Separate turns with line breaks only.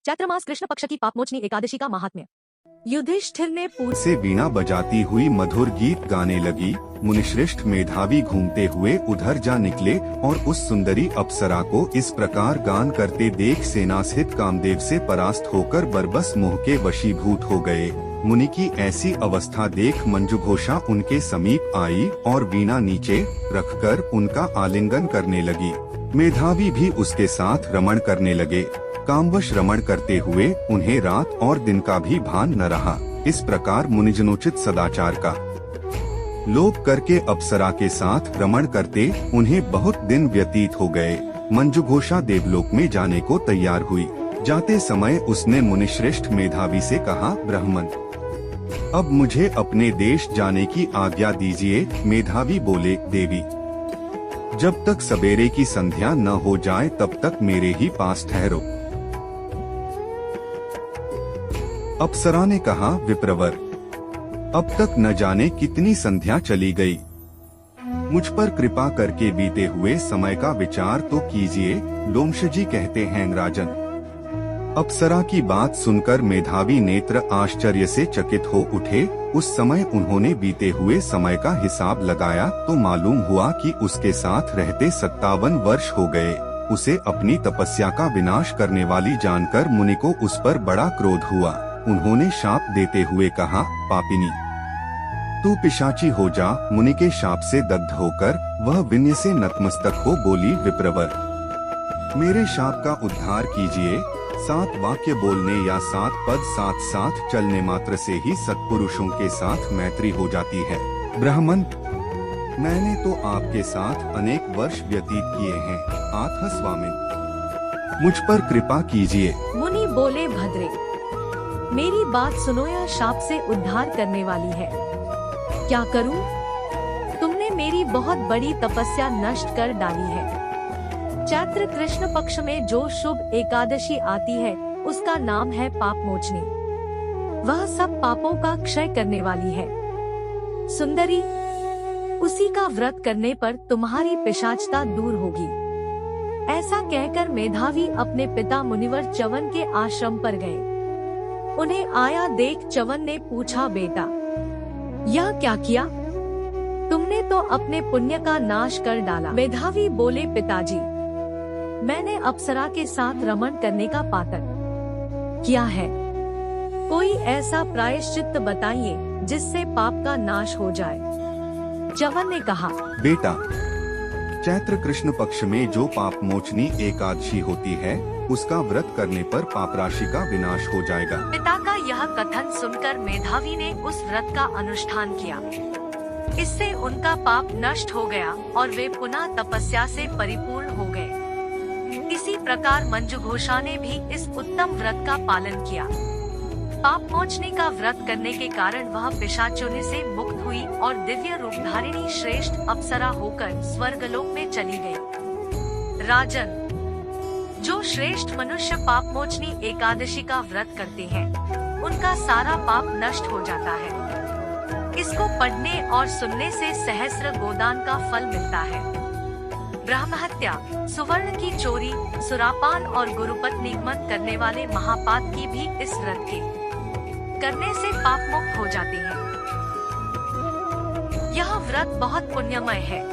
चैत्र मास कृष्ण पक्ष की पापमोचनी एकादशी का महात्म्य। युधिष्ठिर ने
से वीणा बजाती हुई मधुर गीत गाने लगी। मुनिश्रेष्ठ मेधावी घूमते हुए उधर जा निकले और उस सुंदरी अप्सरा को इस प्रकार गान करते देख सेनासहित कामदेव से परास्त होकर बरबस मोह के वशीभूत हो गए। मुनि की ऐसी अवस्था देख मंजुघोषा उनके समीप आई और वीणा नीचे रखकर उनका आलिंगन करने लगी। मेधावी भी उसके साथ रमण करने लगे। कामवश रमण करते हुए उन्हें रात और दिन का भी भान न रहा। इस प्रकार मुनिजनोचित सदाचार का लोप करके अप्सरा के साथ रमण करते उन्हें बहुत दिन व्यतीत हो गए। मंजुघोषा देवलोक में जाने को तैयार हुई। जाते समय उसने मुनिश्रेष्ठ मेधावी से कहा, ब्राह्मण, अब मुझे अपने देश जाने की आज्ञा दीजिए। मेधावी बोले, देवी, जब तक सवेरे की संध्या न हो जाए तब तक मेरे ही पास ठहरो। अप्सरा ने कहा, विप्रवर, अब तक न जाने कितनी संध्या चली गई। मुझ पर कृपा करके बीते हुए समय का विचार तो कीजिए। लोमशजी कहते हैं, राजन। अप्सरा की बात सुनकर मेधावी नेत्र आश्चर्य से चकित हो उठे। उस समय उन्होंने बीते हुए समय का हिसाब लगाया तो मालूम हुआ कि उसके साथ रहते 57 वर्ष हो गए। उसे अपनी तपस्या का विनाश करने वाली जानकर मुनि को उस पर बड़ा क्रोध हुआ। उन्होंने शाप देते हुए कहा, पापिनी, तू पिशाची हो जा। मुनि के शाप से दग्ध होकर वह विनय से नतमस्तक हो बोली, विप्रवर, मेरे शाप का उद्धार कीजिए। 7 वाक्य बोलने या 7 पद साथ साथ चलने मात्र से ही सत्पुरुषों के साथ मैत्री हो जाती है। ब्राह्मण, मैंने तो आपके साथ अनेक वर्ष व्यतीत किए हैं। आत्म स्वामी, मुझ पर कृपा कीजिए।
मुनि बोले, भद्रे, मेरी बात सुनो, यह शाप से उद्धार करने वाली है। क्या करूं? तुमने मेरी बहुत बड़ी तपस्या नष्ट कर डाली है। चैत्र कृष्ण पक्ष में जो शुभ एकादशी आती है उसका नाम है पापमोचनी। वह सब पापों का क्षय करने वाली है। सुंदरी, उसी का व्रत करने पर तुम्हारी पिशाचता दूर होगी। ऐसा कहकर मेधावी अपने पिता मुनिवर च्यवन के आश्रम पर गए। उन्हें आया देख च्यवन ने पूछा, बेटा, यह क्या किया? तुमने तो अपने पुण्य का नाश कर डाला। मेधावी बोले, पिताजी, मैंने अप्सरा के साथ रमण करने का पातक किया है। कोई ऐसा प्रायश्चित्त बताइए जिससे पाप का नाश हो जाए। च्यवन ने कहा, बेटा,
चैत्र कृष्ण पक्ष में जो पापमोचनी एकादशी होती है उसका व्रत करने पर पाप राशि का विनाश हो जाएगा।
पिता का यह कथन सुनकर मेधावी ने उस व्रत का अनुष्ठान किया। इससे उनका पाप नष्ट हो गया और वे पुनः तपस्या से परिपूर्ण हो गए। इसी प्रकार मंजुघोषा ने भी इस उत्तम व्रत का पालन किया। पापमोचनी का व्रत करने के कारण वह पिशाचों से मुक्त हुई और दिव्य रूपधारिणी श्रेष्ठ अप्सरा होकर स्वर्गलोक में चली गई। राजन, जो श्रेष्ठ मनुष्य पापमोचनी एकादशी का व्रत करते हैं उनका सारा पाप नष्ट हो जाता है। इसको पढ़ने और सुनने से सहस्र गोदान का फल मिलता है। ब्रह्महत्या, सुवर्ण की चोरी, सुरापान और गुरुपत्नी मत करने वाले महापाप की भी इस व्रत के करने से पाप मुक्त हो जाते हैं। यह व्रत बहुत पुण्यमय है।